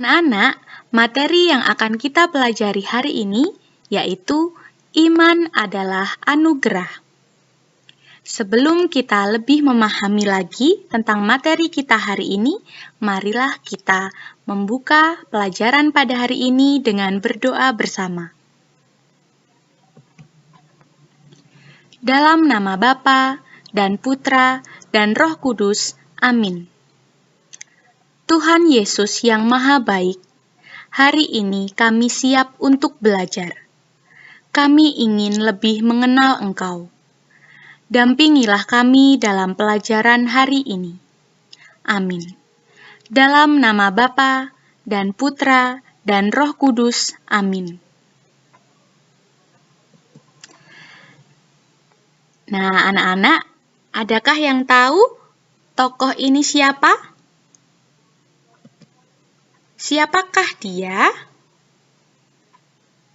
Anak-anak, materi yang akan kita pelajari hari ini yaitu iman adalah anugerah. Sebelum kita lebih memahami lagi tentang materi kita hari ini, marilah kita membuka pelajaran pada hari ini dengan berdoa bersama. Dalam nama Bapa dan Putra dan Roh Kudus, amin. Tuhan Yesus yang Maha Baik, hari ini kami siap untuk belajar. Kami ingin lebih mengenal Engkau. Dampingilah kami dalam pelajaran hari ini. Amin. Dalam nama Bapa dan Putra dan Roh Kudus, amin. Nah, anak-anak, adakah yang tahu tokoh ini siapa? Siapakah dia?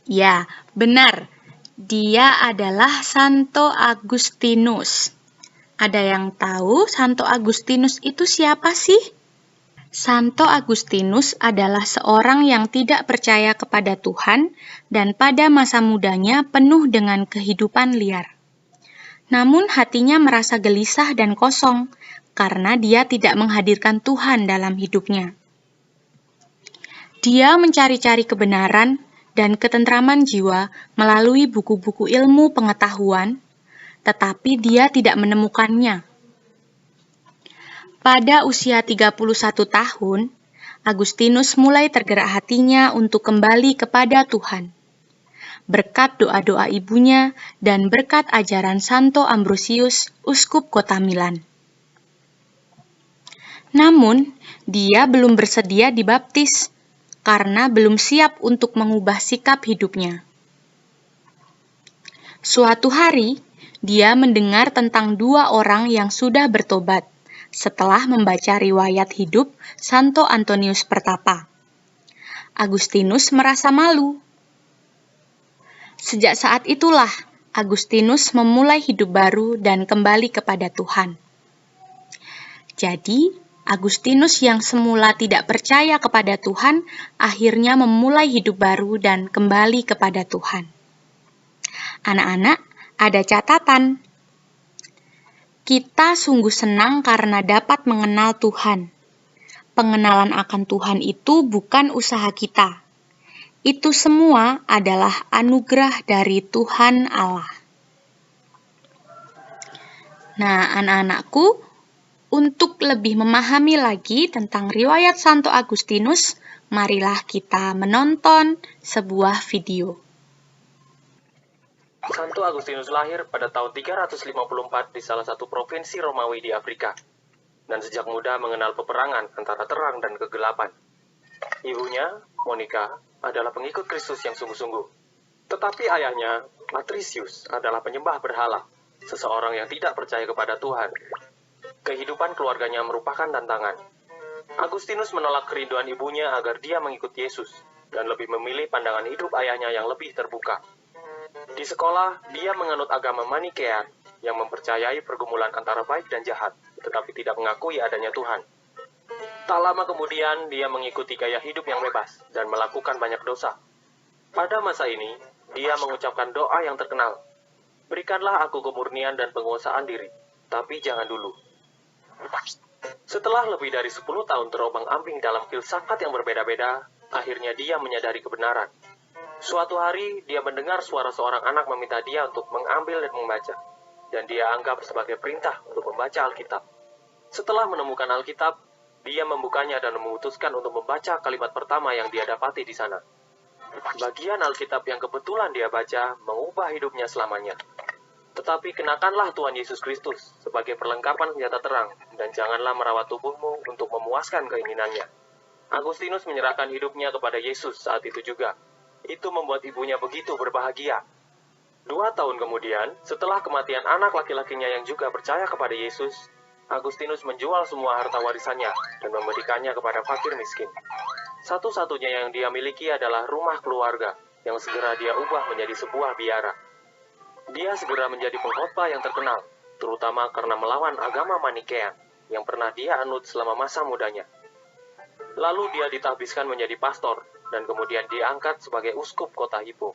Ya, benar. Dia adalah Santo Agustinus. Ada yang tahu Santo Agustinus itu siapa sih? Santo Agustinus adalah seorang yang tidak percaya kepada Tuhan dan pada masa mudanya penuh dengan kehidupan liar. Namun hatinya merasa gelisah dan kosong karena dia tidak menghadirkan Tuhan dalam hidupnya. Dia mencari-cari kebenaran dan ketentraman jiwa melalui buku-buku ilmu pengetahuan, tetapi dia tidak menemukannya. Pada usia 31 tahun, Agustinus mulai tergerak hatinya untuk kembali kepada Tuhan. Berkat doa-doa ibunya dan berkat ajaran Santo Ambrosius, uskup kota Milan. Namun, dia belum bersedia dibaptis karena belum siap untuk mengubah sikap hidupnya. Suatu hari, dia mendengar tentang dua orang yang sudah bertobat setelah membaca riwayat hidup Santo Antonius Pertapa. Agustinus merasa malu. Sejak saat itulah, Agustinus memulai hidup baru dan kembali kepada Tuhan. Jadi, Agustinus yang semula tidak percaya kepada Tuhan, akhirnya memulai hidup baru dan kembali kepada Tuhan. Anak-anak, ada catatan. Kita sungguh senang karena dapat mengenal Tuhan. Pengenalan akan Tuhan itu bukan usaha kita. Itu semua adalah anugerah dari Tuhan Allah. Nah, anak-anakku, untuk lebih memahami lagi tentang riwayat Santo Agustinus, marilah kita menonton sebuah video. Santo Agustinus lahir pada tahun 354 di salah satu provinsi Romawi di Afrika, dan sejak muda mengenal peperangan antara terang dan kegelapan. Ibunya, Monica, adalah pengikut Kristus yang sungguh-sungguh. Tetapi ayahnya, Patricius, adalah penyembah berhala, seseorang yang tidak percaya kepada Tuhan. Kehidupan keluarganya merupakan tantangan. Agustinus menolak kerinduan ibunya agar dia mengikuti Yesus dan lebih memilih pandangan hidup ayahnya yang lebih terbuka. Di sekolah, dia menganut agama Manikean yang mempercayai pergumulan antara baik dan jahat, tetapi tidak mengakui adanya Tuhan. Tak lama kemudian, dia mengikuti gaya hidup yang bebas dan melakukan banyak dosa. Pada masa ini, dia mengucapkan doa yang terkenal. Berikanlah aku kemurnian dan penguasaan diri, tapi jangan dulu. Setelah lebih dari 10 tahun terobang-ambing dalam filsafat yang berbeda-beda, akhirnya dia menyadari kebenaran. Suatu hari, dia mendengar suara seorang anak meminta dia untuk mengambil dan membaca, dan dia anggap sebagai perintah untuk membaca Alkitab. Setelah menemukan Alkitab, dia membukanya dan memutuskan untuk membaca kalimat pertama yang dia dapati di sana. Bagian Alkitab yang kebetulan dia baca mengubah hidupnya selamanya. Tetapi kenakanlah Tuhan Yesus Kristus sebagai perlengkapan senjata terang, dan janganlah merawat tubuhmu untuk memuaskan keinginannya. Agustinus menyerahkan hidupnya kepada Yesus saat itu juga. Itu membuat ibunya begitu berbahagia. 2 tahun kemudian, setelah kematian anak laki-lakinya yang juga percaya kepada Yesus, Agustinus menjual semua harta warisannya dan memberikannya kepada fakir miskin. Satu-satunya yang dia miliki adalah rumah keluarga, yang segera dia ubah menjadi sebuah biara. Dia segera menjadi pengkhotbah yang terkenal, terutama karena melawan agama Manikean yang pernah dia anut selama masa mudanya. Lalu dia ditahbiskan menjadi pastor, dan kemudian diangkat sebagai uskup kota Hippo.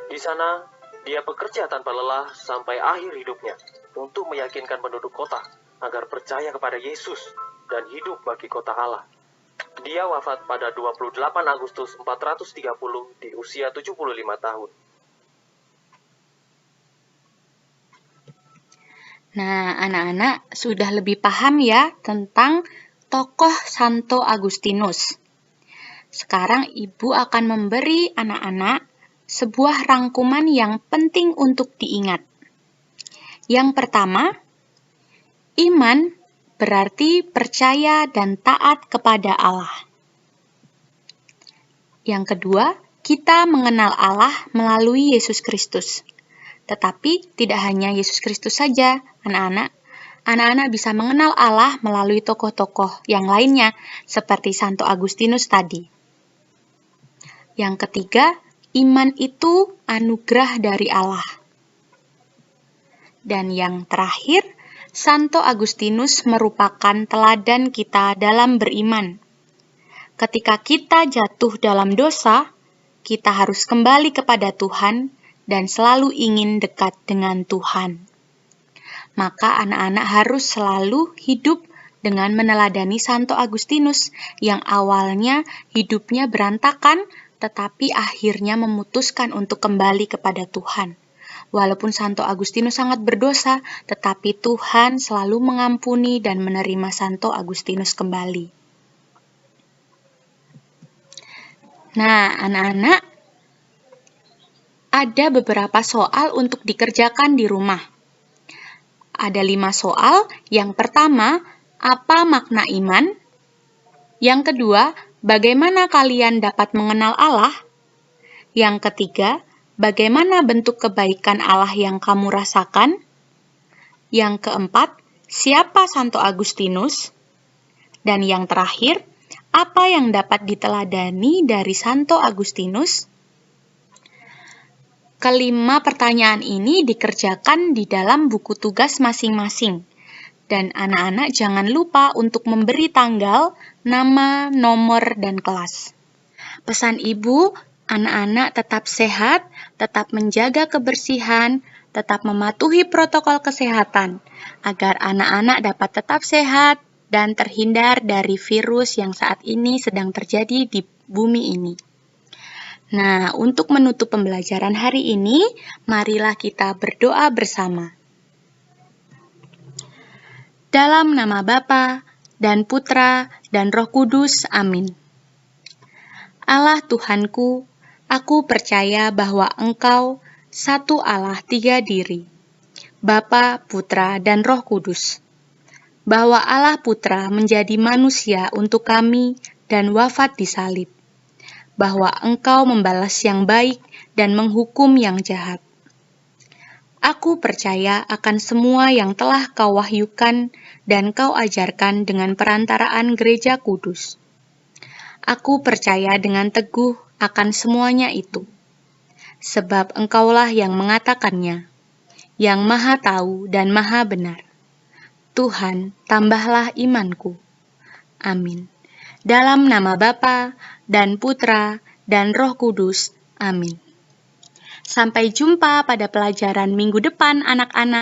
Di sana, dia bekerja tanpa lelah sampai akhir hidupnya untuk meyakinkan penduduk kota agar percaya kepada Yesus dan hidup bagi kota Allah. Dia wafat pada 28 Agustus 430 di usia 75 tahun. Nah, anak-anak sudah lebih paham ya tentang tokoh Santo Agustinus. Sekarang Ibu akan memberi anak-anak sebuah rangkuman yang penting untuk diingat. Yang pertama, iman berarti percaya dan taat kepada Allah. Yang kedua, kita mengenal Allah melalui Yesus Kristus. Tetapi tidak hanya Yesus Kristus saja, anak-anak. Anak-anak bisa mengenal Allah melalui tokoh-tokoh yang lainnya, seperti Santo Agustinus tadi. Yang ketiga, iman itu anugerah dari Allah. Dan yang terakhir, Santo Agustinus merupakan teladan kita dalam beriman. Ketika kita jatuh dalam dosa, kita harus kembali kepada Tuhan dan selalu ingin dekat dengan Tuhan. Maka anak-anak harus selalu hidup dengan meneladani Santo Agustinus yang awalnya hidupnya berantakan, tetapi akhirnya memutuskan untuk kembali kepada Tuhan. Walaupun Santo Agustinus sangat berdosa, tetapi Tuhan selalu mengampuni dan menerima Santo Agustinus kembali. Nah, anak-anak, ada beberapa soal untuk dikerjakan di rumah. Ada 5 soal. Yang pertama, apa makna iman? Yang kedua, bagaimana kalian dapat mengenal Allah? Yang ketiga, bagaimana bentuk kebaikan Allah yang kamu rasakan? Yang keempat, siapa Santo Agustinus? Dan yang terakhir, apa yang dapat diteladani dari Santo Agustinus? Kelima pertanyaan ini dikerjakan di dalam buku tugas masing-masing. Dan anak-anak jangan lupa untuk memberi tanggal, nama, nomor, dan kelas. Pesan Ibu, anak-anak tetap sehat, tetap menjaga kebersihan, tetap mematuhi protokol kesehatan, agar anak-anak dapat tetap sehat dan terhindar dari virus yang saat ini sedang terjadi di bumi ini. Nah, untuk menutup pembelajaran hari ini, marilah kita berdoa bersama. Dalam nama Bapa dan Putra dan Roh Kudus, amin. Allah Tuhanku, aku percaya bahwa Engkau satu Allah 3 diri, Bapa, Putra, dan Roh Kudus. Bahwa Allah Putra menjadi manusia untuk kami dan wafat di salib. Bahwa Engkau membalas yang baik dan menghukum yang jahat. Aku percaya akan semua yang telah Kau wahyukan dan Kau ajarkan dengan perantaraan Gereja Kudus. Aku percaya dengan teguh akan semuanya itu, sebab Engkaulah yang mengatakannya, yang Maha Tahu dan Maha Benar. Tuhan, tambahlah imanku. Amin. Dalam nama Bapa dan Putra dan Roh Kudus. Amin. Sampai jumpa pada pelajaran minggu depan, anak-anak.